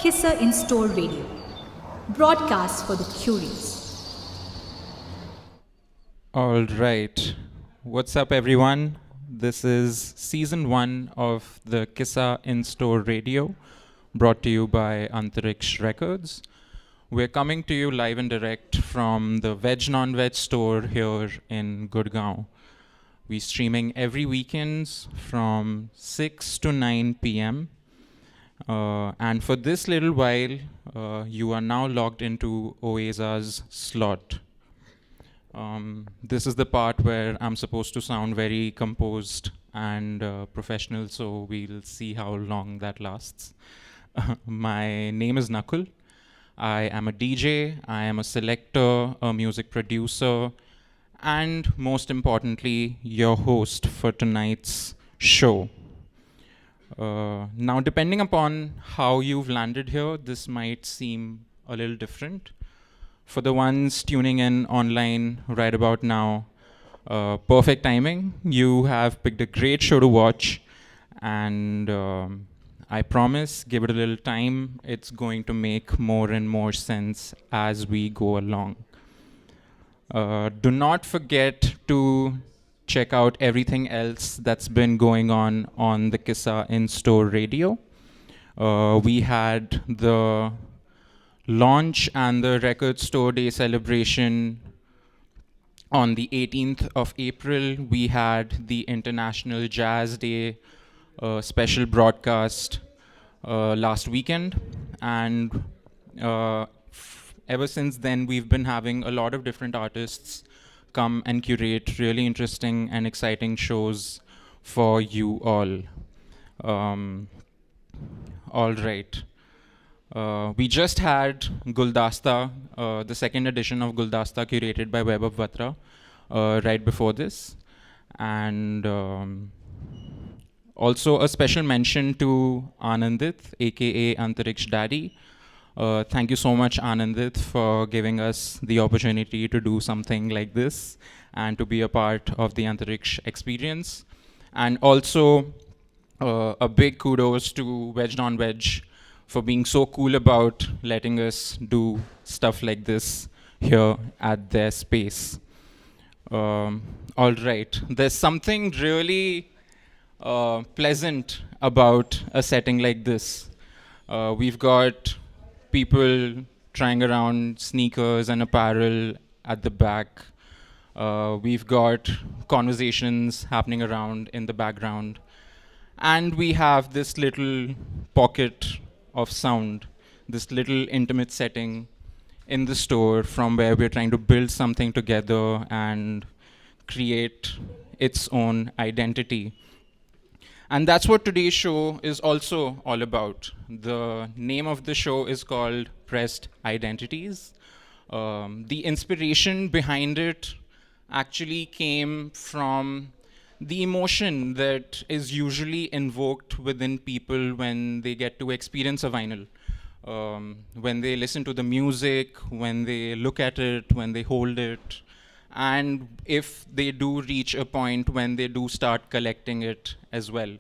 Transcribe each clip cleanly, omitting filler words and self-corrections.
KISSA in-store radio, broadcast for the curious. All right. What's up, everyone? This is season 1 of the KISSA in-store radio, brought to you by Antariksh Records. We're coming to you live and direct from the Veg Non-Veg store here in Gurgaon. We're streaming every weekends from 6 to 9 p.m. And for this little while, you are now logged into Oaaza's slot. This is the part where I'm supposed to sound very composed and professional, so we'll see how long that lasts. My name is Nakul. I am a DJ, I am a selector, a music producer, and most importantly, your host for tonight's show. Now, depending upon how you've landed here, this might seem a little different. For the ones tuning in online right about now, perfect timing. You have picked a great show to watch, and I promise, give it a little time, it's going to make more and more sense as we go along. Do not forget to check out everything else that's been going on the KISSA in-store radio. We had the launch and the record store day celebration on the 18th of April. We had the International Jazz Day special broadcast last weekend, and ever since then we've been having a lot of different artists come and curate really interesting and exciting shows for you all. All right. We just had Guldasta, the second edition of Guldasta, curated by Web of Vatra, right before this. And also a special mention to Anandit, aka Antariksh Daddy. Thank you so much, Anandit, for giving us the opportunity to do something like this and to be a part of the Antariksh experience. And also a big kudos to Veg Non-Veg for being so cool about letting us do stuff like this here at their space. All right, there's something really pleasant about a setting like this. We've got people trying around sneakers and apparel at the back. We've got conversations happening around in the background. And we have this little pocket of sound, this little intimate setting in the store from where we're trying to build something together and create its own identity. And that's what today's show is also all about. The name of the show is called Pressed Identities. The inspiration behind it actually came from the emotion that is usually invoked within people when they get to experience a vinyl. When they listen to the music, when they look at it, when they hold it, and if they do reach a point when they do start collecting it as well.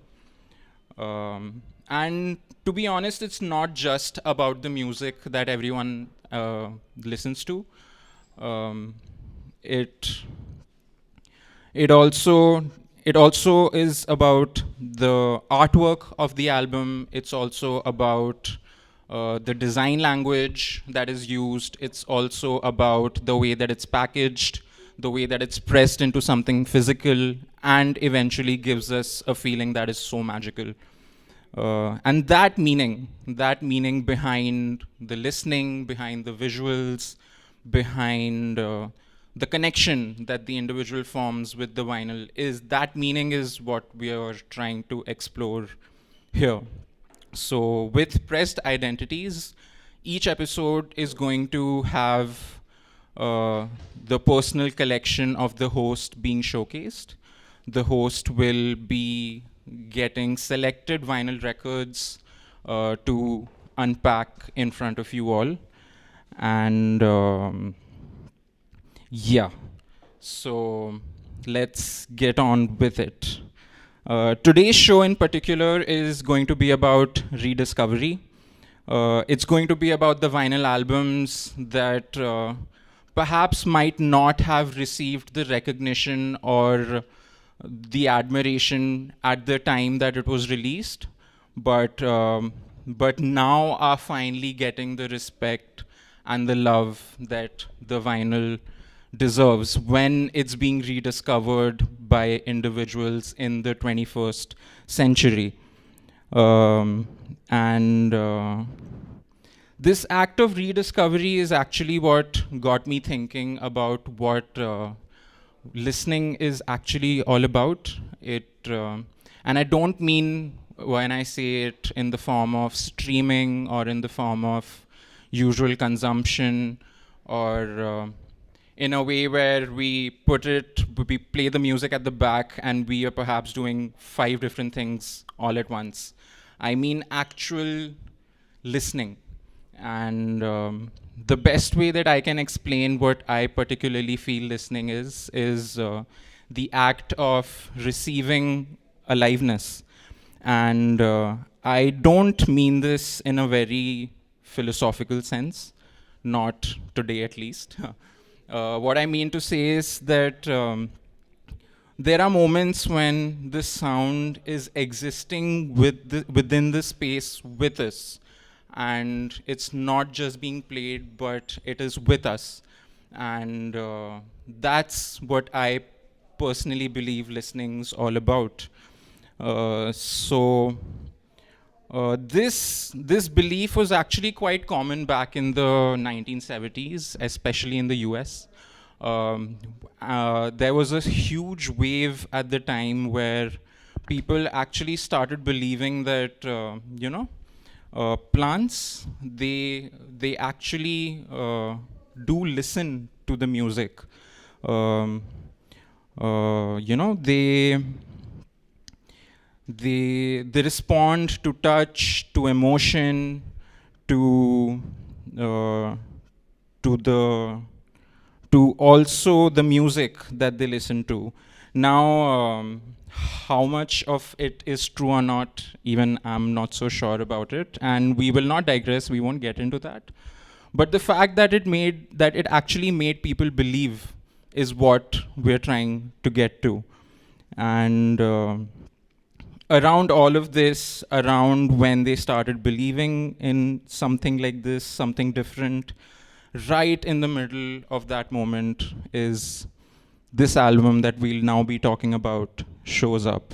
And to be honest, it's not just about the music that everyone listens to. It also is about the artwork of the album. It's also about the design language that is used. It's also about the way that it's packaged, the way that it's pressed into something physical, and eventually gives us a feeling that is so magical. And that meaning behind the listening, behind the visuals, behind the connection that the individual forms with the vinyl, that meaning is what we are trying to explore here. So with Pressed Identities, each episode is going to have the personal collection of the host being showcased. The host will be getting selected vinyl records to unpack in front of you all. And yeah, so let's get on with it. Today's show in particular is going to be about rediscovery. It's going to be about the vinyl albums that perhaps might not have received the recognition or the admiration at the time that it was released, but now are finally getting the respect and the love that the vinyl deserves when it's being rediscovered by individuals in the 21st century. And this act of rediscovery is actually what got me thinking about what listening is actually all about. And I don't mean when I say it in the form of streaming or in the form of usual consumption or in a way where we play the music at the back and we are perhaps doing 5 different things all at once. I mean actual listening. And the best way that I can explain what I particularly feel listening is the act of receiving aliveness. And I don't mean this in a very philosophical sense, not today at least. What I mean to say is that there are moments when the sound is existing within the space with us. And it's not just being played, but it is with us. And that's what I personally believe listening's all about. This belief was actually quite common back in the 1970s, especially in the US. There was a huge wave at the time where people actually started believing that, plants, they actually do listen to the music. Um, they respond to touch, to emotion, to uh, to the to also the music that they listen to. Now, how much of it is true or not, even I'm not so sure about it, and we will not digress. We won't get into that. But the fact that it actually made people believe is what we're trying to get to. And around all of this, around when they started believing in something like this, something different, right in the middle of that moment is this album that we'll now be talking about, Shows Up.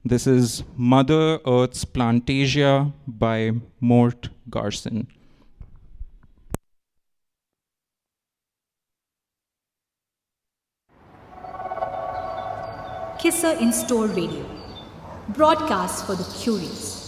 This is Mother Earth's Plantasia by Mort Garson. KISSA in-store radio. Broadcast for the curious.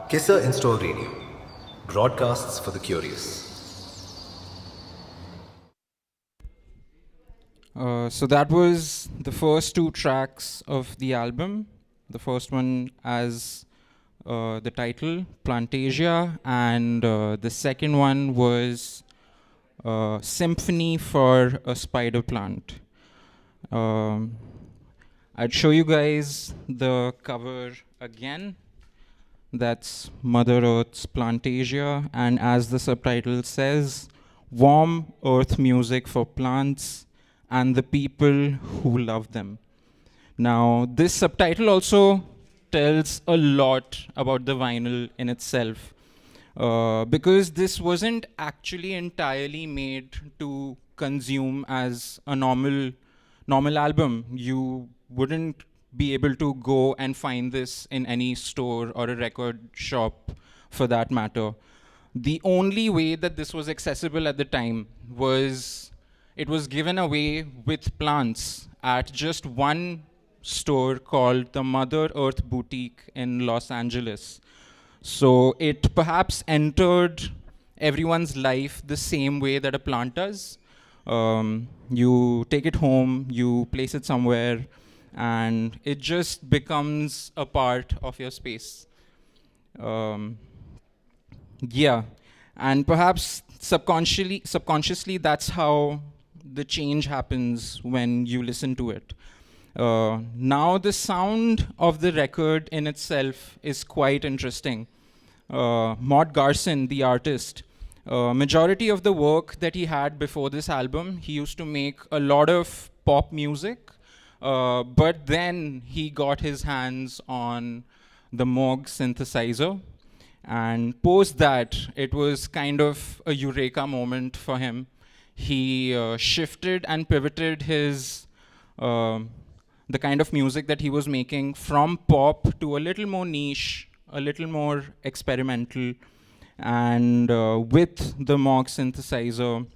KISSA Install Radio, broadcasts for the curious. So that was the first two tracks of the album. The first one as the title, Plantasia, and the second one was Symphony for a Spider Plant. I'd show you guys the cover again. That's Mother Earth's Plantasia, and as the subtitle says, warm earth music for plants and the people who love them. Now, this subtitle also tells a lot about the vinyl in itself, because this wasn't actually entirely made to consume as a normal album. You wouldn't be able to go and find this in any store or a record shop for that matter. The only way that this was accessible at the time was it was given away with plants at just one store called the Mother Earth Boutique in Los Angeles. So it perhaps entered everyone's life the same way that a plant does. You take it home, you place it somewhere, and it just becomes a part of your space. Yeah, and perhaps subconsciously, that's how the change happens when you listen to it. Now the sound of the record in itself is quite interesting. Mort Garson, the artist, majority of the work that he had before this album, he used to make a lot of pop music, but then he got his hands on the Moog synthesizer, and post that, it was kind of a eureka moment for him. He shifted and pivoted his the kind of music that he was making from pop to a little more niche, a little more experimental. And with the Moog synthesizer,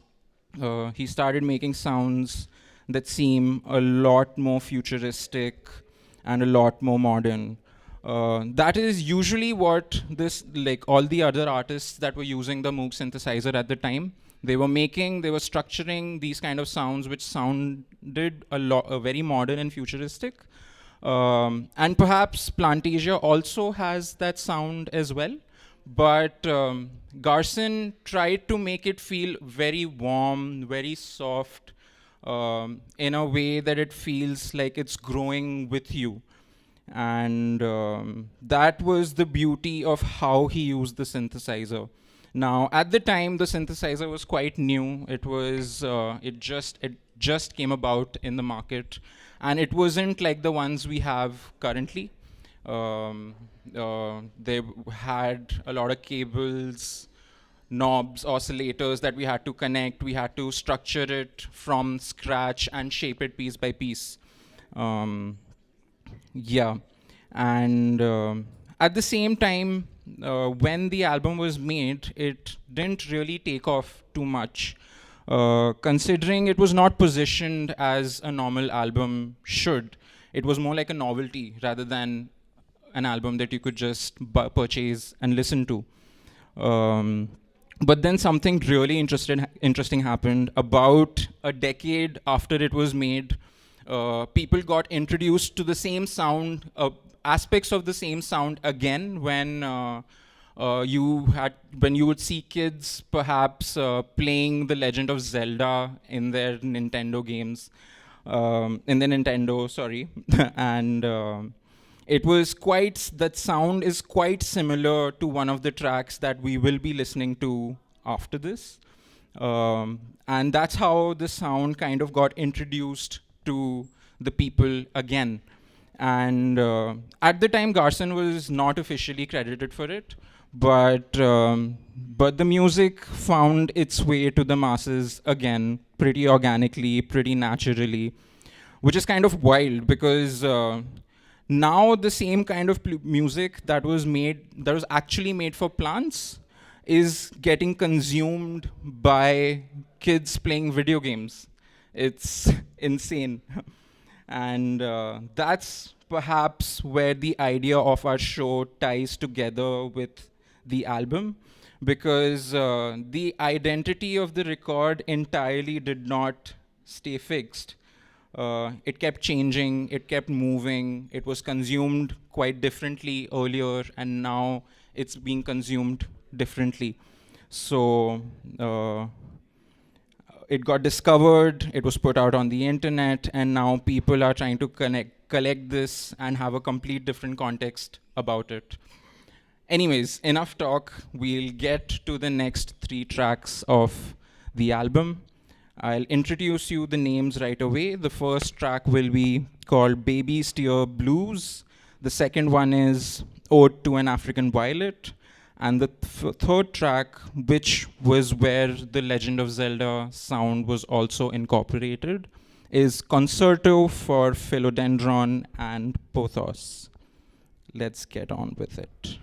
he started making sounds that seem a lot more futuristic and a lot more modern. That is usually what all the other artists that were using the Moog synthesizer at the time, they were structuring these kind of sounds which sounded very modern and futuristic. And perhaps Plantasia also has that sound as well. But Garson tried to make it feel very warm, very soft, in a way that it feels like it's growing with you. And that was the beauty of how he used the synthesizer. Now, at the time, the synthesizer was quite new. It just came about in the market, and it wasn't like the ones we have currently. They had a lot of cables, knobs, oscillators that we had to connect. We had to structure it from scratch and shape it piece by piece. Yeah, and at the same time, when the album was made, it didn't really take off too much, considering it was not positioned as a normal album should. It was more like a novelty rather than an album that you could just purchase and listen to. But then something really interesting happened. About a decade after it was made, people got introduced to the same sound, aspects of the same sound again when you would see kids perhaps playing The Legend of Zelda in their Nintendo games, in the Nintendo, sorry, and that sound is quite similar to one of the tracks that we will be listening to after this. And that's how the sound kind of got introduced to the people again. And at the time, Garson was not officially credited for it, but the music found its way to the masses again, pretty organically, pretty naturally, which is kind of wild because now the same kind of music that was actually made for plants is getting consumed by kids playing video games. It's insane. And that's perhaps where the idea of our show ties together with the album, because the identity of the record entirely did not stay fixed. It kept changing, it kept moving, it was consumed quite differently earlier, and now it's being consumed differently. So it got discovered, it was put out on the internet, and now people are trying to collect this and have a complete different context about it. Anyways, enough talk. We'll get to the next 3 tracks of the album. I'll introduce you the names right away. The first track will be called Baby's Tear Blues. The second one is Ode to an African Violet. And the third track, which was where the Legend of Zelda sound was also incorporated, is Concerto for Philodendron and Pothos. Let's get on with it.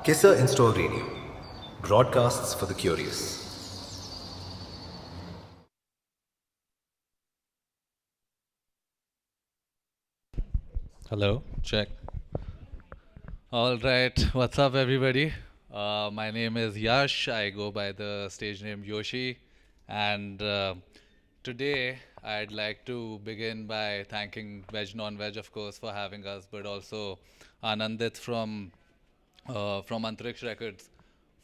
KISSA In-Store Radio. Broadcasts for the curious. Hello, check. All right, what's up, everybody? My name is Yash. I go by the stage name Yoshi. And today, I'd like to begin by thanking Veg Non Veg, of course, for having us, but also Anandit from Antariksh Records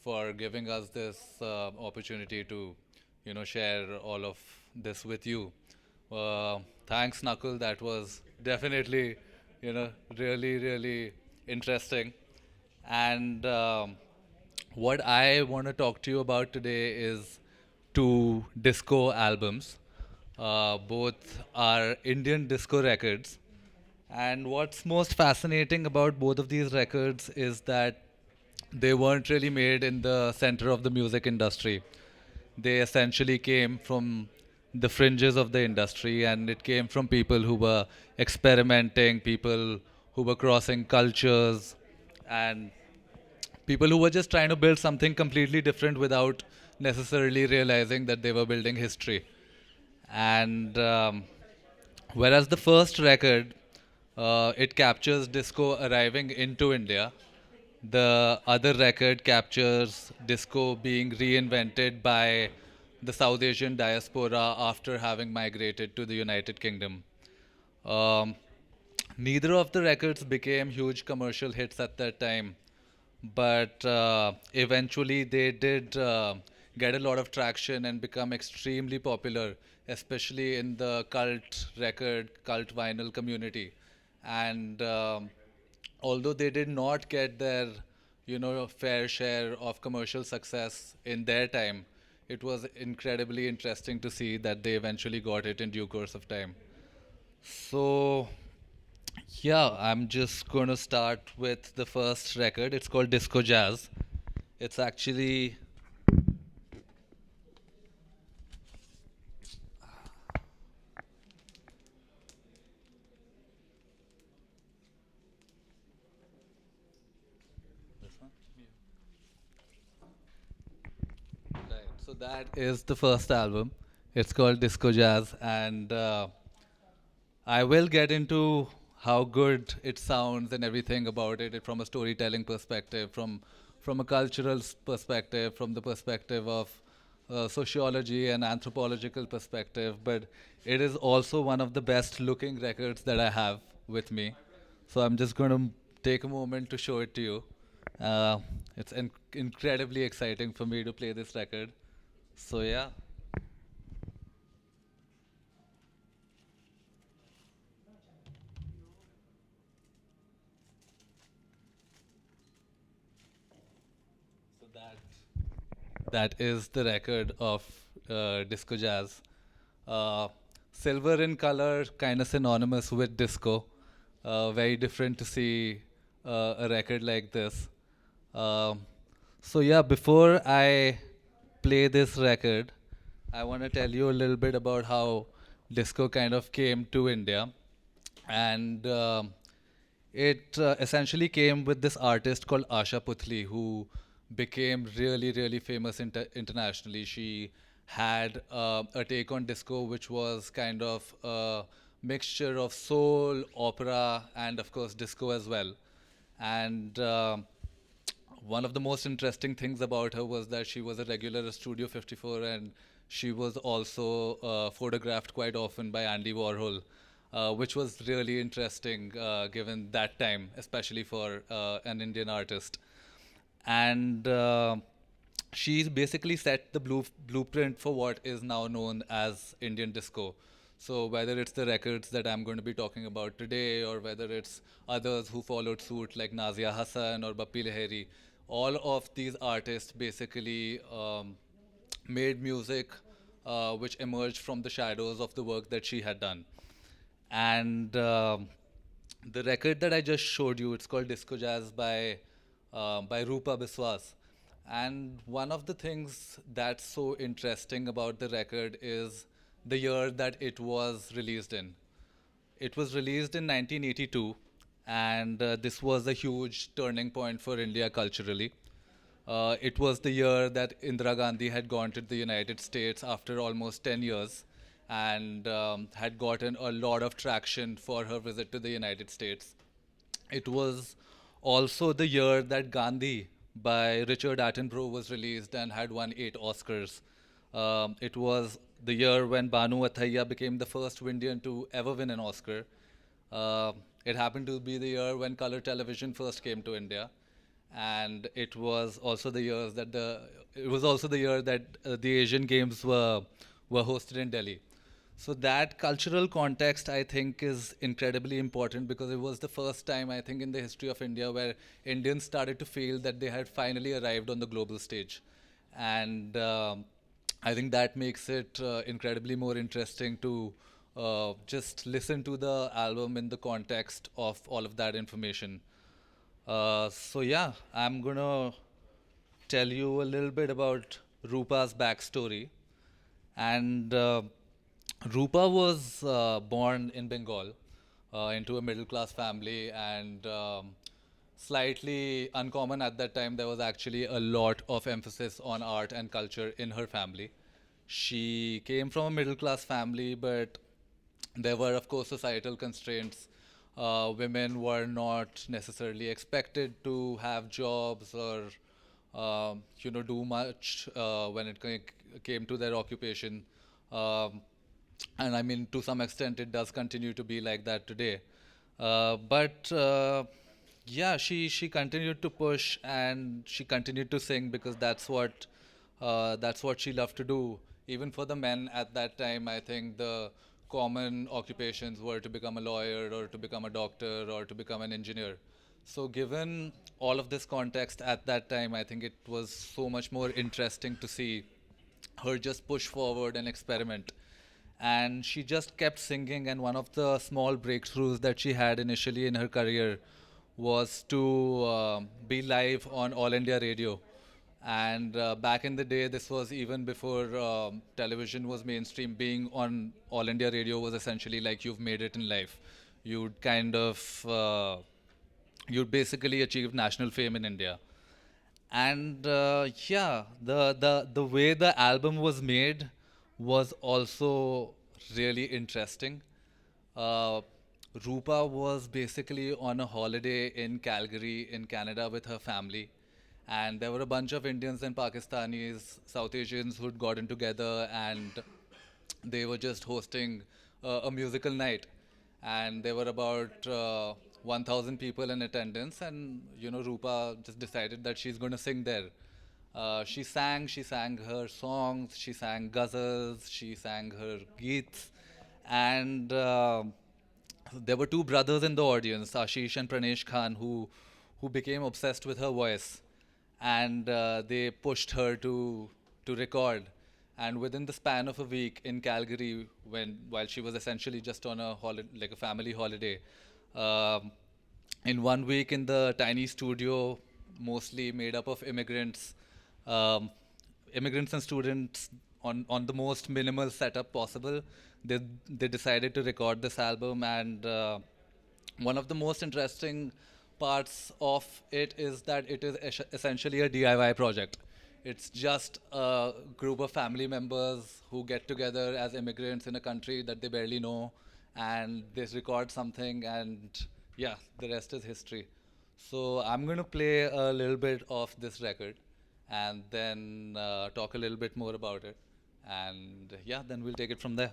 for giving us this opportunity to, share all of this with you. Thanks, Nakul. That was definitely, really, really interesting. And what I want to talk to you about today is two disco albums. Both are Indian disco records. And what's most fascinating about both of these records is that they weren't really made in the center of the music industry. They essentially came from the fringes of the industry, and it came from people who were experimenting, people who were crossing cultures, and people who were just trying to build something completely different without necessarily realizing that they were building history. And whereas the first record, it captures disco arriving into India, the other record captures disco being reinvented by the South Asian diaspora after having migrated to the United Kingdom. Um, Neither of the records became huge commercial hits at that time, but eventually they did get a lot of traction and become extremely popular, especially in the cult record, cult vinyl community. And although they did not get their, fair share of commercial success in their time, it was incredibly interesting to see that they eventually got it in due course of time. So, yeah, I'm just going to start with the first record. It's called Disco Jazz. It's actually this one? Right. So that is the first album. It's called Disco Jazz, and I will get into how good it sounds and everything about it from a storytelling perspective, from a cultural perspective, from the perspective of sociology and anthropological perspective. But it is also one of the best looking records that I have with me. So I'm just going to take a moment to show it to you. Uh, it's incredibly exciting for me to play this record. So yeah. So that is the record of disco jazz. Uh, Silver in color, kind of synonymous with disco. Very different to see a record like this. Um, so yeah, before I play this record, I want to tell you a little bit about how disco kind of came to India, and it essentially came with this artist called Asha Puthli, who became really, really famous internationally. She had a take on disco, which was kind of a mixture of soul, opera, and of course disco as well. And one of the most interesting things about her was that she was a regular at Studio 54, and she was also photographed quite often by Andy Warhol, which was really interesting given that time, especially for an Indian artist. And she basically set the blueprint for what is now known as Indian disco. So whether it's the records that I'm going to be talking about today, or whether it's others who followed suit like Nazia Hassan or Bappi Lahiri, all of these artists basically made music which emerged from the shadows of the work that she had done. And the record that I just showed you, it's called Disco Jazz by Rupa Biswas. And one of the things that's so interesting about the record is the year that it was released in. It was released in 1982, and this was a huge turning point for India culturally. It was the year that Indira Gandhi had gone to the United States after almost 10 years and had gotten a lot of traction for her visit to the United States. It was also the year that Gandhi by Richard Attenborough was released and had won 8 Oscars. It was the year when Banu Athaiya became the first Indian to ever win an Oscar. Uh, it happened to be the year when color television first came to India, and it was also the year that the Asian Games were hosted in Delhi. So that cultural context, I think, is incredibly important because it was the first time, I think, in the history of India where Indians started to feel that they had finally arrived on the global stage, and I think that makes it incredibly more interesting to just listen to the album in the context of all of that information. So yeah, I'm gonna tell you a little bit about Rupa's backstory. And Rupa was born in Bengal into a middle class family, and slightly uncommon at that time. There was actually a lot of emphasis on art and culture in her family. She came from a middle class family, but there were, of course, societal constraints. Women were not necessarily expected to have jobs or, do much when it came to their occupation. Um, and I mean, to some extent, it does continue to be like that today. But yeah, she continued to push and she continued to sing because that's what she loved to do. Even for the men at that time, I think the common occupations were to become a lawyer or to become a doctor or to become an engineer. So, given all of this context at that time, I think it was so much more interesting to see her just push forward and experiment. And she just kept singing. And one of the small breakthroughs that she had initially in her career was to be live on All India Radio. And back in the day, this was even before television was mainstream. Being on All India Radio was essentially like you've made it in life. You'd kind of you'd basically achieved national fame in India. And yeah, the way the album was made was also really interesting. Uh, Rupa was basically on a holiday in Calgary, in Canada, with her family. And there were a bunch of Indians and Pakistanis, South Asians who'd gotten together and they were just hosting a musical night. And there were about 1,000 people in attendance. And, Rupa just decided that she's going to sing there. She sang her songs, she sang ghazals, she sang her geets, and there were two brothers in the audience, Ashish and Pranesh Khan, who became obsessed with her voice, and they pushed her to record. And within the span of a week in Calgary, while she was essentially just on a like a family holiday, um, in 1 week in the tiny studio, mostly made up of um, immigrants and students on the most minimal setup possible. They decided to record this album, and one of the most interesting parts of it is that it is essentially a DIY project. It's just a group of family members who get together as immigrants in a country that they barely know, and they record something, and yeah, the rest is history. So I'm going to play a little bit of this record and then talk a little bit more about it. And yeah, then we'll take it from there.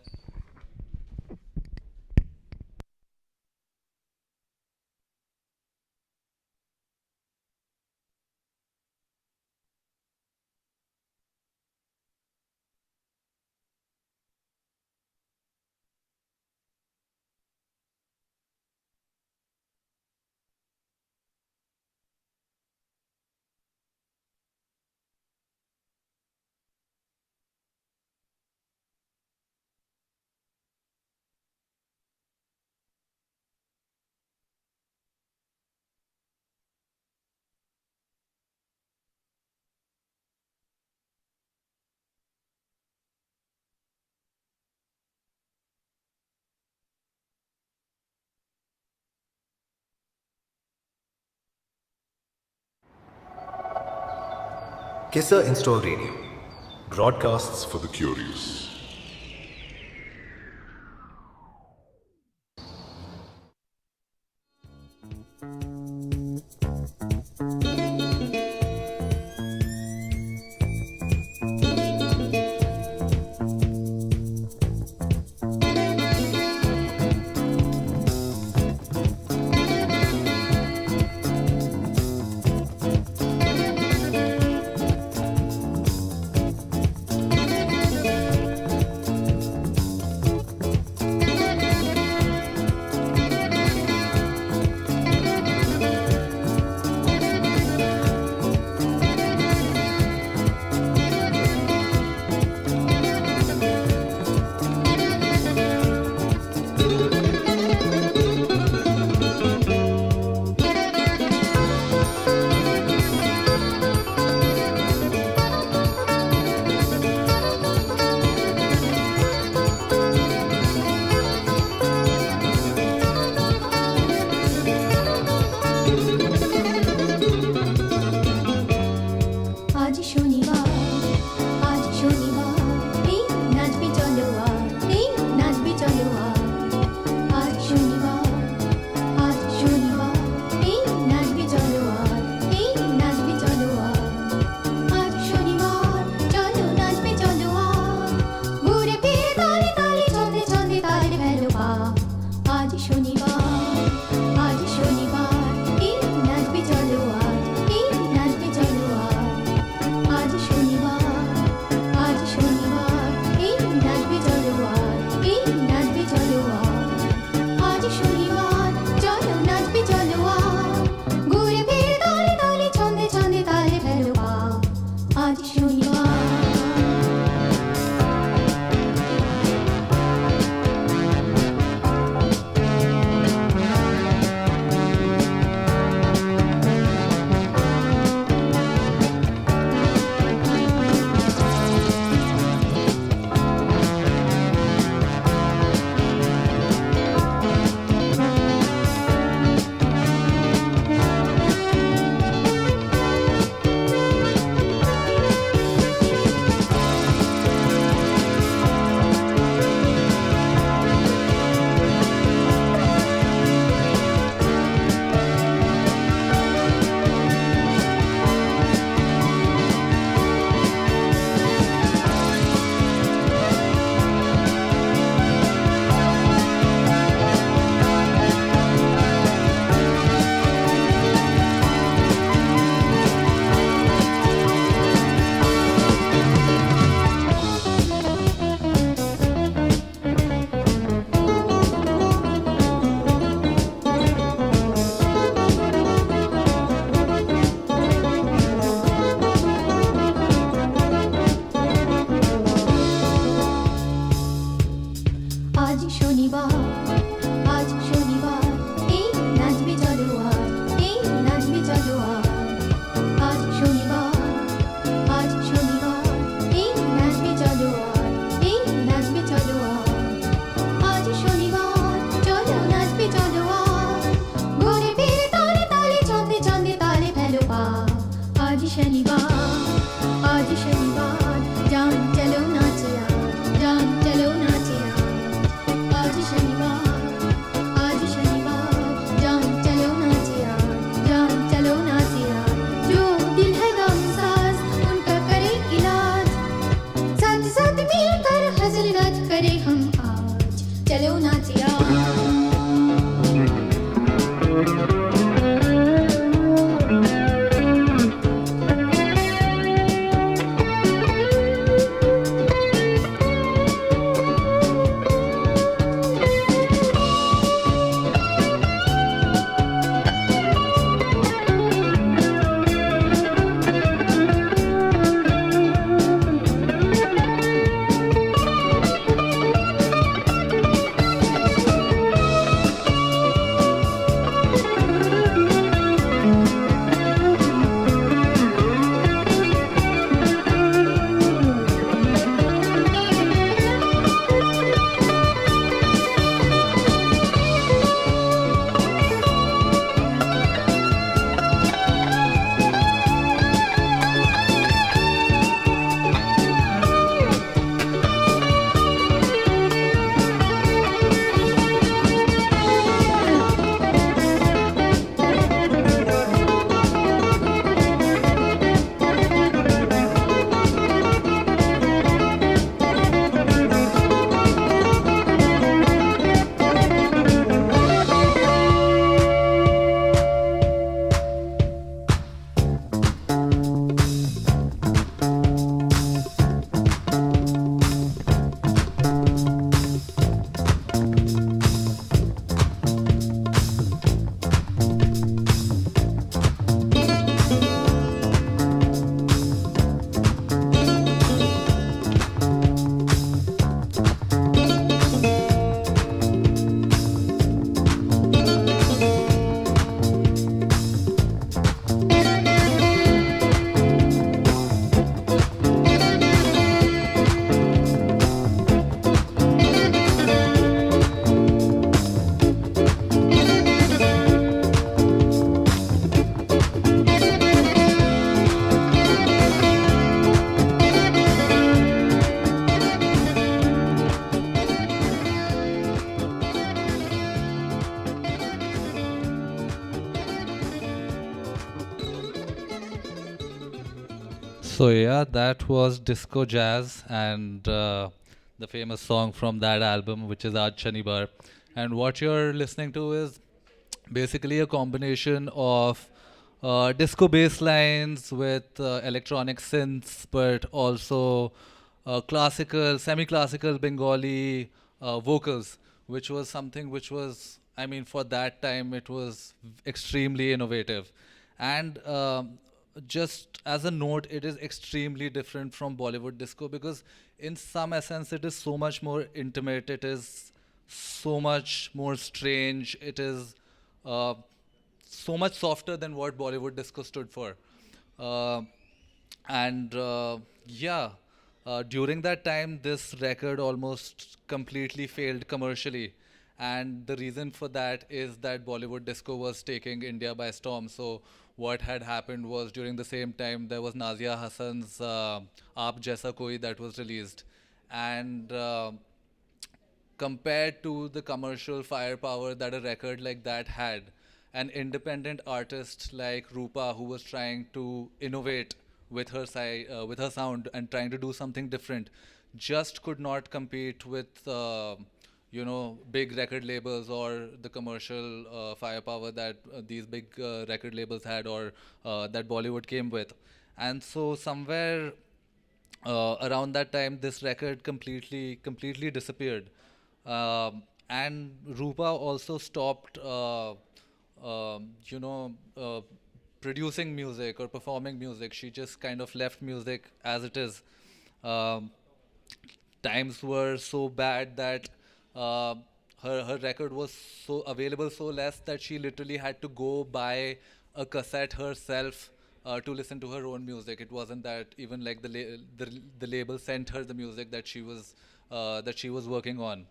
KISSA In-Store Radio. Broadcasts for the curious. So yeah, that was Disco Jazz and the famous song from that album, which is Aaj Shanibar. And what you're listening to is basically a combination of disco bass lines with electronic synths, but also classical, semi-classical Bengali vocals, which was something which was, I mean, for that time, it was extremely innovative. And just as a note, it is extremely different from Bollywood disco because, in some essence, it is so much more intimate. It is so much more strange. It is uh, so much softer than what Bollywood disco stood for. Uh, and yeah, during that time, this record almost completely failed commercially. And the reason for that is that Bollywood disco was taking India by storm. So, what had happened was during the same time, there was Nazia Hassan's Aap Jaisa Koi that was released. And compared to the commercial firepower that a record like that had, an independent artist like Rupa, who was trying to innovate with with her sound and trying to do something different, just could not compete with big record labels or the commercial firepower that these big record labels had or that Bollywood came with. And so somewhere around that time, this record completely disappeared. And Rupa also stopped, you know, producing music or performing music. She just kind of left music as it is. Um, Times were so bad that uh, her record was so available so less that she literally had to go buy a cassette herself to listen to her own music. It wasn't that even like the label sent her the music that she was working on.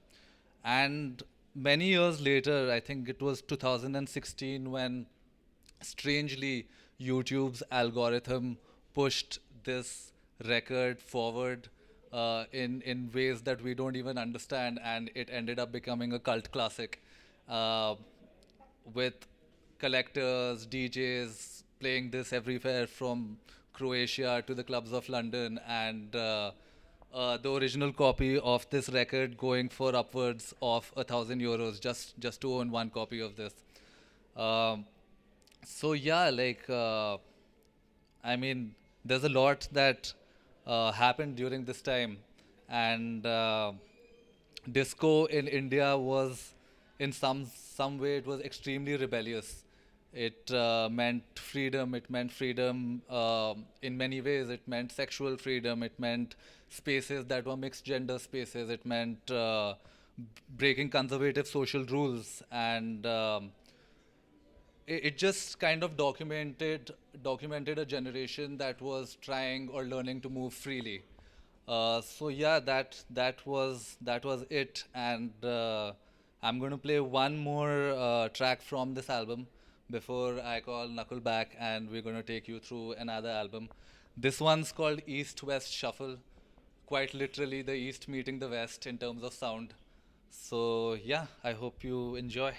And many years later, I think it was 2016 when strangely YouTube's algorithm pushed this record forward in ways that we don't even understand, and it ended up becoming a cult classic uh, with collectors, DJs playing this everywhere from Croatia to the clubs of London, and the original copy of this record going for upwards of €1,000 just to own one copy of this. Um, so yeah, I mean, there's a lot that happened during this time, and disco in India was, in some way, it was extremely rebellious. It meant freedom. It meant freedom in many ways. It meant sexual freedom. It meant spaces that were mixed gender spaces. It meant breaking conservative social rules, and it just kind of documented a generation that was trying or learning to move freely. So yeah, that was it, and I'm going to play one more track from this album before I call Knuckle back, and we're going to take you through another album. This one's called East West Shuffle, quite literally the East meeting the West in terms of sound. So yeah, I hope you enjoy.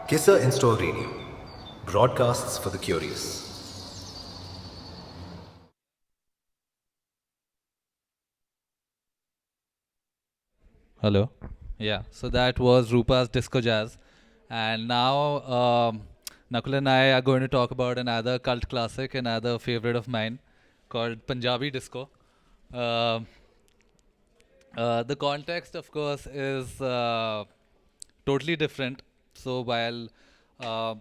KISSA In-Store Radio. Broadcasts for the curious. Hello. Yeah, so that was Rupa's Disco Jazz. And now Nakul and I are going to talk about another cult classic, another favorite of mine called Punjabi Disco. Um the context, of course, is totally different. So while uh,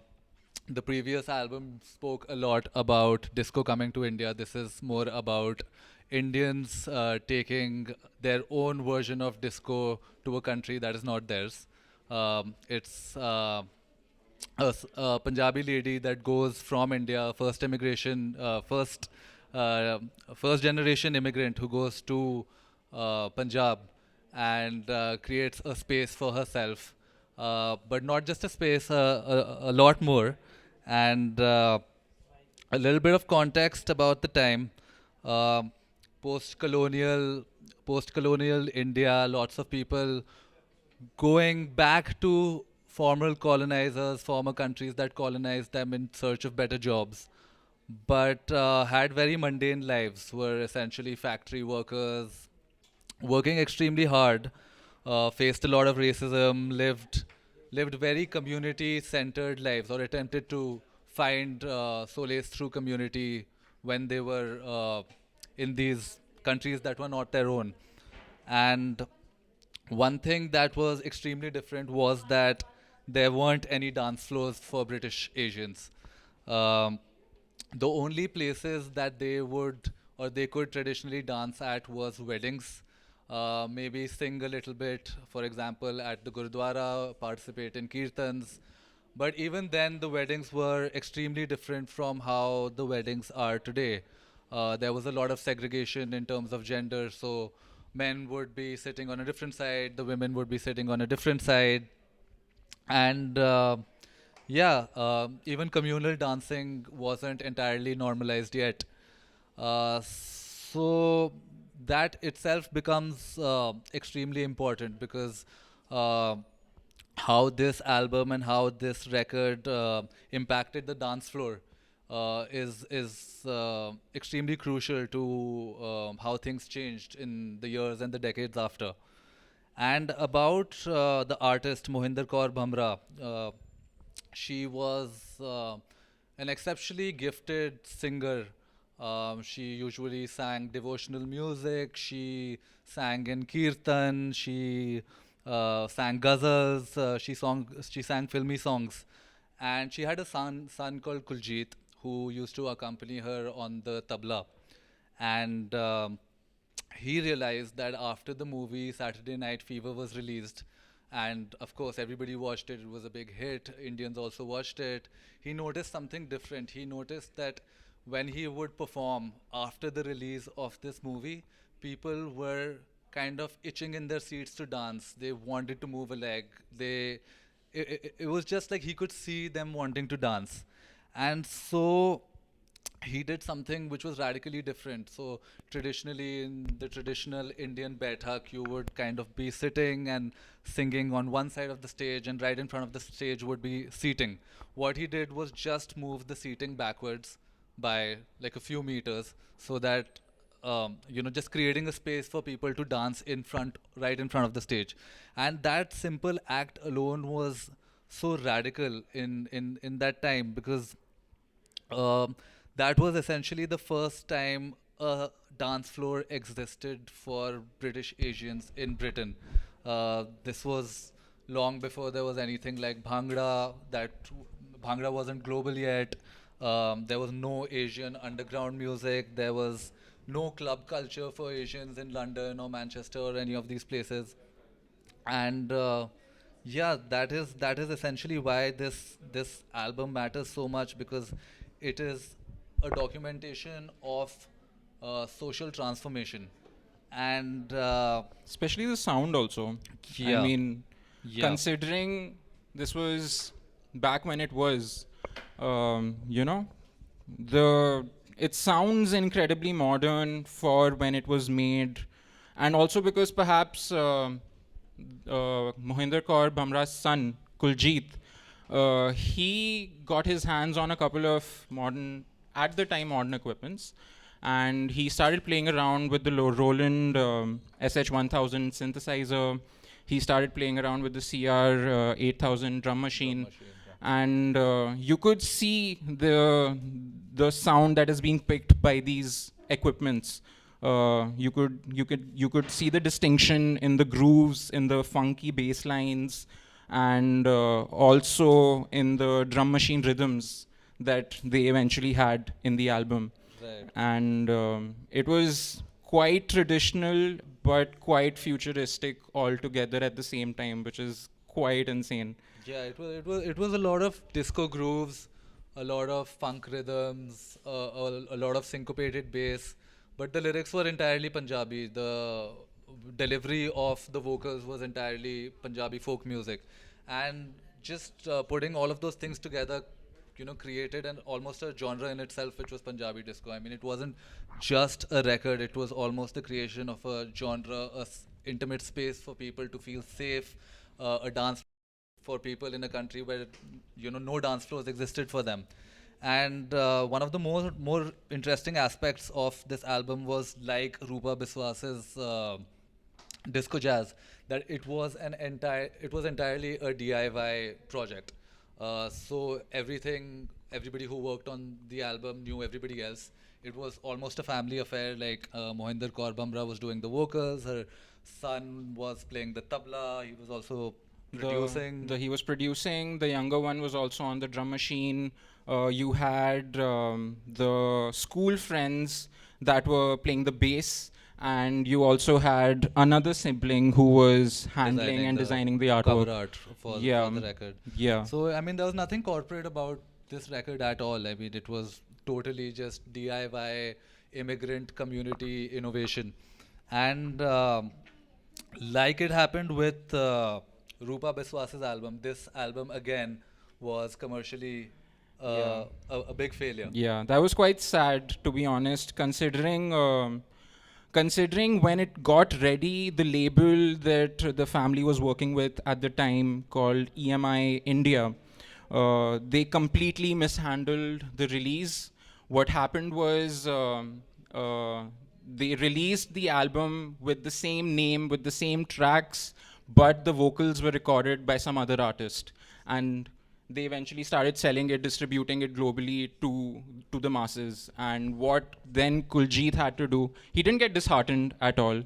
the previous album spoke a lot about disco coming to India, this is more about Indians taking their own version of disco to a country that is not theirs. It's a Punjabi lady that goes from India, first generation immigrant who goes to Punjab and creates a space for herself, but not just a space, a lot more. And a little bit of context about the time. Um post-colonial, post-colonial India, lots of people going back to former colonizers, former countries that colonized them in search of better jobs, but had very mundane lives, were essentially factory workers, working extremely hard, faced a lot of racism, lived very community-centered lives, or attempted to find solace through community when they were in these countries that were not their own. And one thing that was extremely different was that there weren't any dance floors for British Asians. Um, the only places that they would or they could traditionally dance at was weddings. Maybe sing a little bit, for example, at the Gurdwara, participate in kirtans. But even then, the weddings were extremely different from how the weddings are today. There was a lot of segregation in terms of gender, so men would be sitting on a different side, the women would be sitting on a different side, and even communal dancing wasn't entirely normalized yet. So that itself becomes extremely important because uh, how this album and how this record impacted the dance floor is extremely crucial to how things changed in the years and the decades after. And about the artist Mohinder Kaur Bhamra, she was an exceptionally gifted singer. She usually sang devotional music. She sang in kirtan. She sang ghazals. She sang filmy songs, and she had a son called Kuljit who used to accompany her on the tabla. And he realized that after the movie Saturday Night Fever was released, and of course everybody watched it, it was a big hit, Indians also watched it, he noticed something different. He noticed that when he would perform after the release of this movie, people were kind of itching in their seats to dance. They wanted to move a leg. It was just like he could see them wanting to dance. And so he did something which was radically different. So traditionally, in the traditional Indian Baithak, you would kind of be sitting and singing on one side of the stage, and right in front of the stage would be seating. What he did was just move the seating backwards by like a few meters, so that just creating a space for people to dance in front, right in front of the stage. And that simple act alone was so radical in that time, because um, that was essentially the first time a dance floor existed for British Asians in Britain. This was long before there was anything like Bhangra. That Bhangra wasn't global yet. There was no Asian underground music. There was no club culture for Asians in London or Manchester or any of these places. And yeah, that is essentially why this album matters so much, because it is a documentation of social transformation. And Especially the sound also. I yeah, mean, yeah, considering this was back when it was, um, you know, the it sounds incredibly modern for when it was made, and also because perhaps Mohinder Kaur Bhamra's son Kuljit he got his hands on a couple of modern, at the time, modern equipments. And he started playing around with the Roland SH1000 synthesizer. He started playing around with the CR 8000 drum machine. And you could see the sound that is being picked by these equipments. You could see the distinction in the grooves, in the funky bass lines, and also in the drum machine rhythms that they eventually had in the album. Right. And it was quite traditional but quite futuristic altogether at the same time, which is quite insane. Yeah, it was a lot of disco grooves, a lot of funk rhythms, a lot of syncopated bass, but the lyrics were entirely Punjabi. The delivery of the vocals was entirely Punjabi folk music, and just putting all of those things together, created an almost a genre in itself, which was Punjabi disco. I mean, it wasn't just a record; it was almost the creation of a genre, intimate space for people to feel safe, a dance for people in a country where no dance floors existed for them. And one of the more interesting aspects of this album was, like Rupa Biswas's disco jazz, that it was entirely a DIY project. So everybody who worked on the album knew everybody else. It was almost a family affair. Like Mohinder Kaur Bamra was doing the vocals, her son was playing the tabla, he was also producing. He was producing. The younger one was also on the drum machine. You had the school friends that were playing the bass, and you also had another sibling who was handling and designing the artwork. Cover art for Yeah. the record. Yeah. So I mean, there was nothing corporate about this record at all. I mean, it was totally just DIY immigrant community innovation, and like it happened with Rupa Biswas's album, this album again was commercially a big failure. Yeah, that was quite sad, to be honest, considering when it got ready, the label that the family was working with at the time, called EMI India, they completely mishandled the release. What happened was they released the album with the same name, with the same tracks, but the vocals were recorded by some other artist. And they eventually started selling it, distributing it globally to the masses. And what then Kuljit had to do, he didn't get disheartened at all.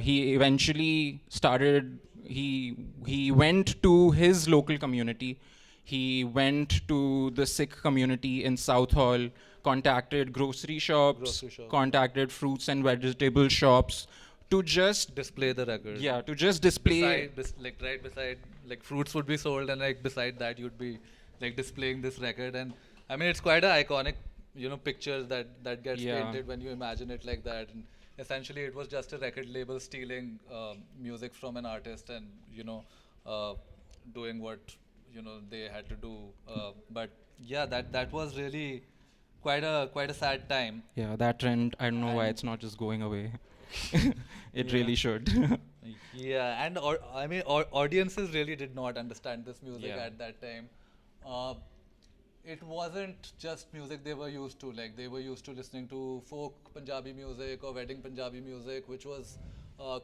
He eventually started, he went to his local community. He went to the Sikh community in South Hall, contacted grocery shops, contacted fruits and vegetable shops to just Display the record. yeah, to just display. Like right beside, like fruits would be sold, and like beside that you'd be like displaying this record. And I mean, it's quite an iconic, picture that gets Yeah. painted when you imagine it like that. And essentially, it was just a record label stealing music from an artist, and doing what they had to do. But yeah, that was really quite a sad time. Yeah, that trend, I don't know why And- it's not just going away. It really should. Yeah, and I mean, audiences really did not understand this music Yeah. at that time. It wasn't just music they were used to. Like, they were used to listening to folk Punjabi music or wedding Punjabi music, which was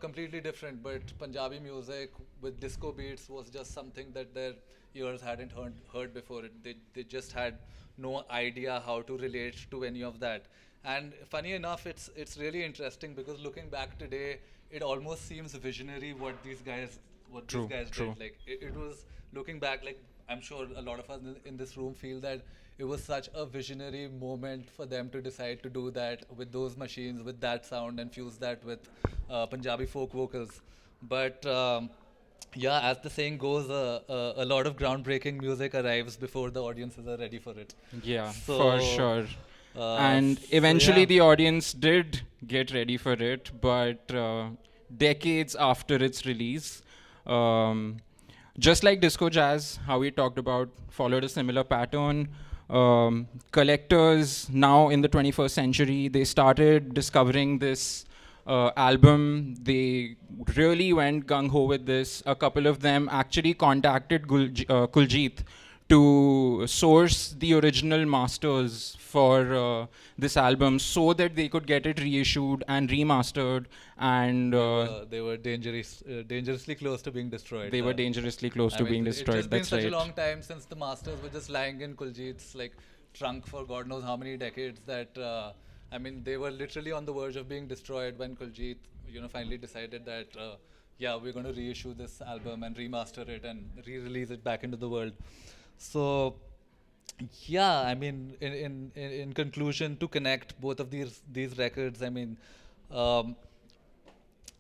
completely different. But Punjabi music with disco beats was just something that their ears hadn't heard before. They just had no idea how to relate to any of that. And funny enough, it's really interesting because looking back today, it almost seems visionary what these guys True, true. did. Like, it was, looking back, like, I'm sure a lot of us in this room feel that it was such a visionary moment for them to decide to do that with those machines, with that sound, and fuse that with Punjabi folk vocals. But yeah, as the saying goes, a lot of groundbreaking music arrives before the audiences are ready for it. Yeah, So, for sure. And so eventually yeah. the audience did get ready for it, but decades after its release, just like disco jazz, how we talked about, followed a similar pattern. Collectors now in the 21st century, they started discovering this album. They really went gung-ho with this. A couple of them actually contacted Kuljit to source the original masters for this album so that they could get it reissued and remastered, and They were dangerously close to being destroyed. they were dangerously close to being It's destroyed. just been That's such right. a long time since the masters were just lying in Kuljit's like trunk for God knows how many decades that they were literally on the verge of being destroyed when Kuljit finally decided that yeah, we're going to reissue this album and remaster it and re-release it back into the world. So yeah, in conclusion, to connect both of these records, um,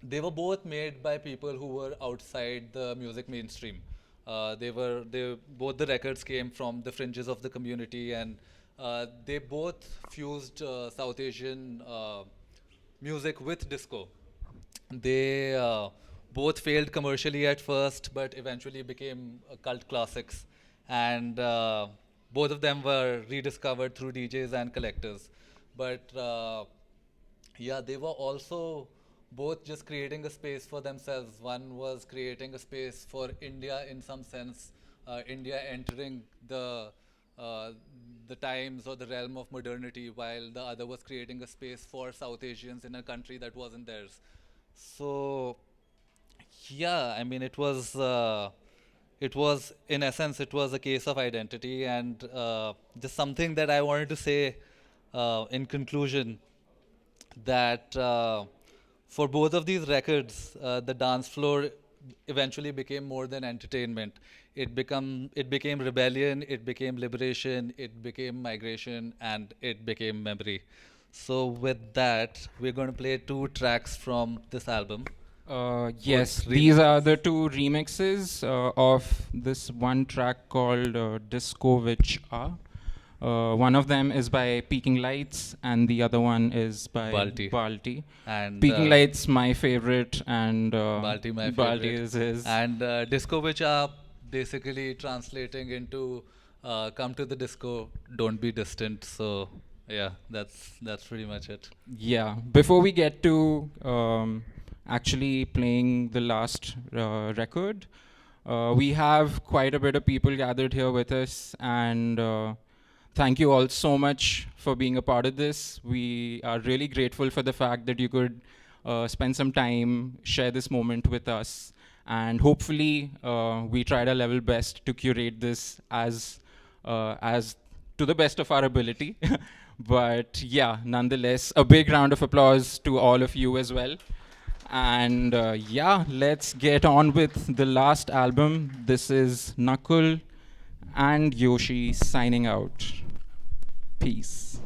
they were both made by people who were outside the music mainstream. They both the records came from the fringes of the community, and they both fused South Asian music with disco. They both failed commercially at first, but eventually became cult classics, and both of them were rediscovered through DJs and collectors. But yeah, they were also both just creating a space for themselves. One was creating a space for India in some sense, India entering uh, the times or the realm of modernity, while the other was creating a space for South Asians in a country that wasn't theirs. So yeah, it was in essence, it was a case of identity, and just something that I wanted to say in conclusion, that for both of these records, the dance floor eventually became more than entertainment. It became rebellion, it became liberation, it became migration, and it became memory. So with that, we're going to play two tracks from this album. Yes, Both these are remixes. the two remixes of this one track called Disco Which Are. One of them is by Peaking Lights, and the other one is by Balti. Balti. And Peaking Lights, my favorite, and Balti, my favorite. Balti is his. And disco, which are basically translating into come to the disco, don't be distant. So yeah, that's pretty much it. Yeah, before we get to actually playing the last record, we have quite a bit of people gathered here with us, and thank you all so much for being a part of this. We are really grateful for the fact that you could spend some time, share this moment with us, and hopefully we tried our level best to curate this as to the best of our ability. But yeah, nonetheless, a big round of applause to all of you as well. And yeah, let's get on with the last album. This is Nakul and Yoshi signing out. Peace.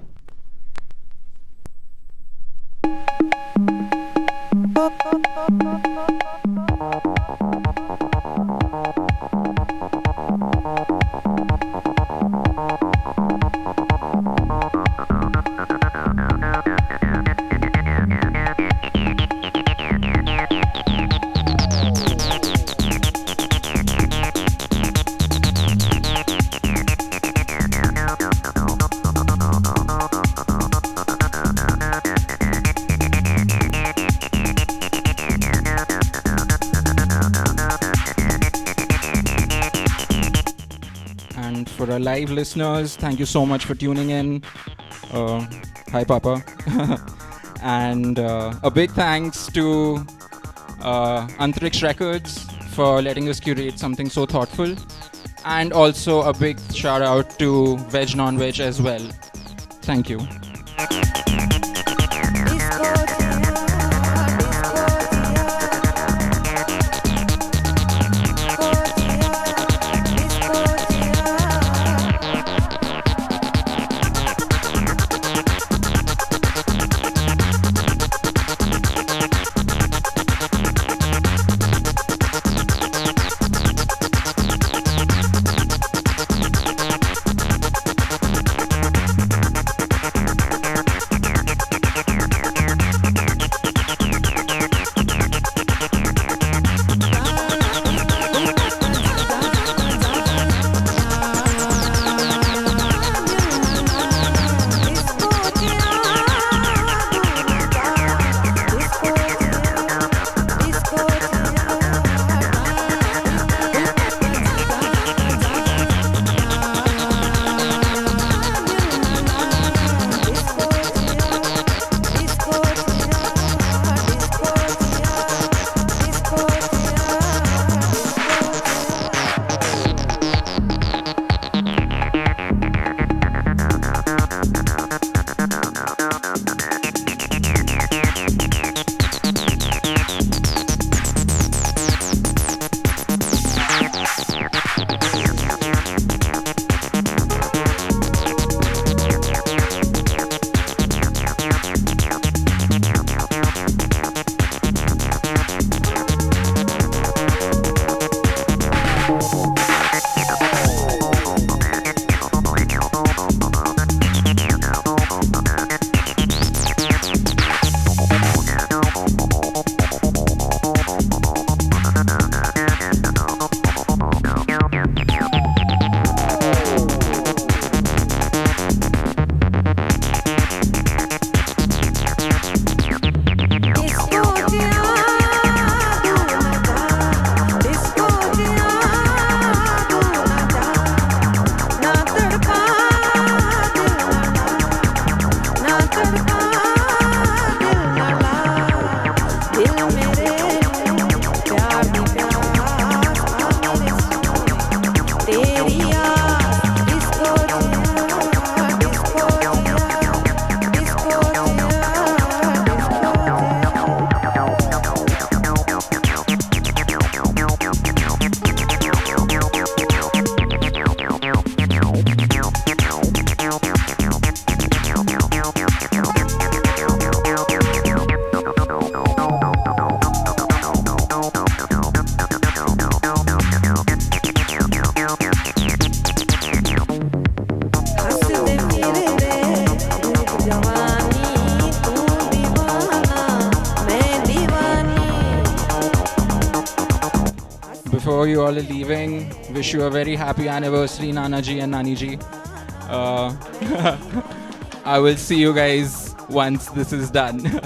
And for our live listeners, thank you so much for tuning in. Hi, Papa. And a big thanks to Antariksh Records for letting us curate something so thoughtful. And also a big shout out to Veg Non-Veg as well. Thank you. before you all are leaving, wish you a very happy anniversary, Nana ji and Nani ji. I will see you guys once this is done.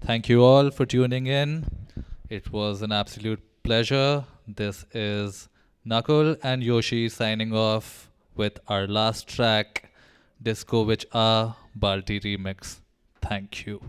Thank you all for tuning in. It was an absolute pleasure. This is Nakul and Yoshi signing off with our last track, Disco Which A Balti Remix. Thank you.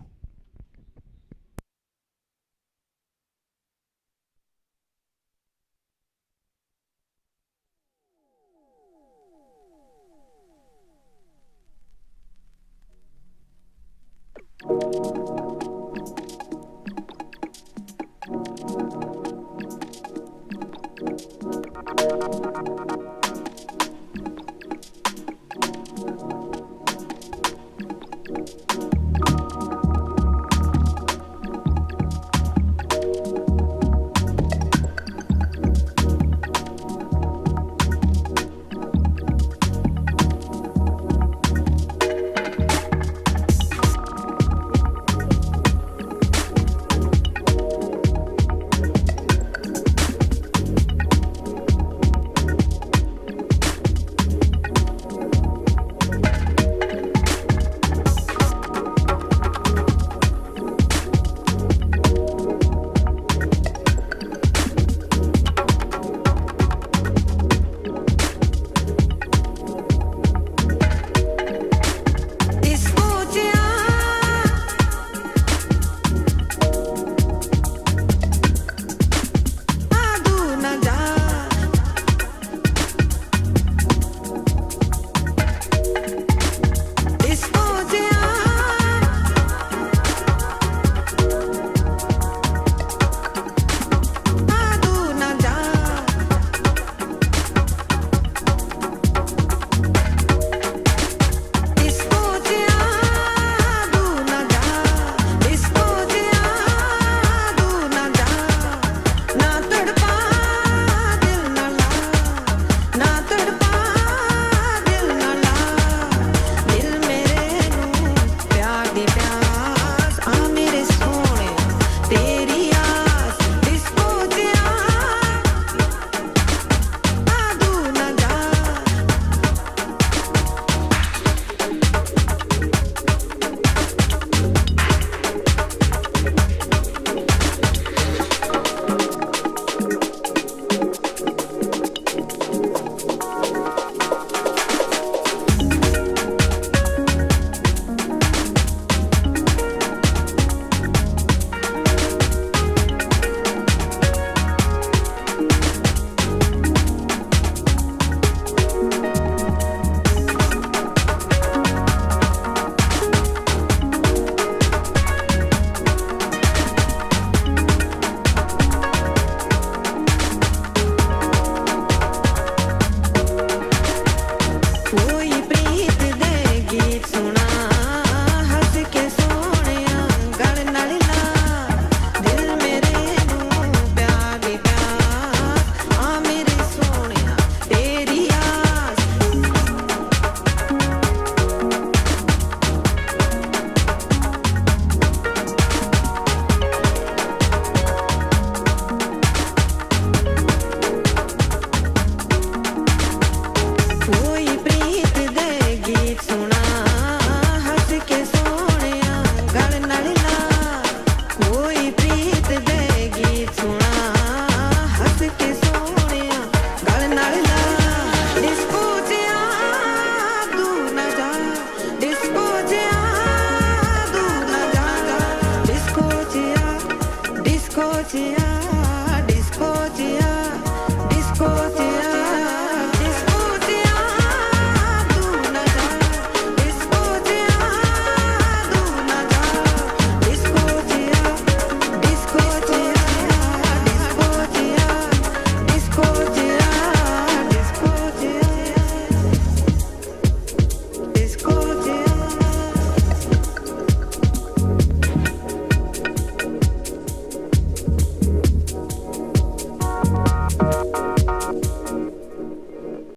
party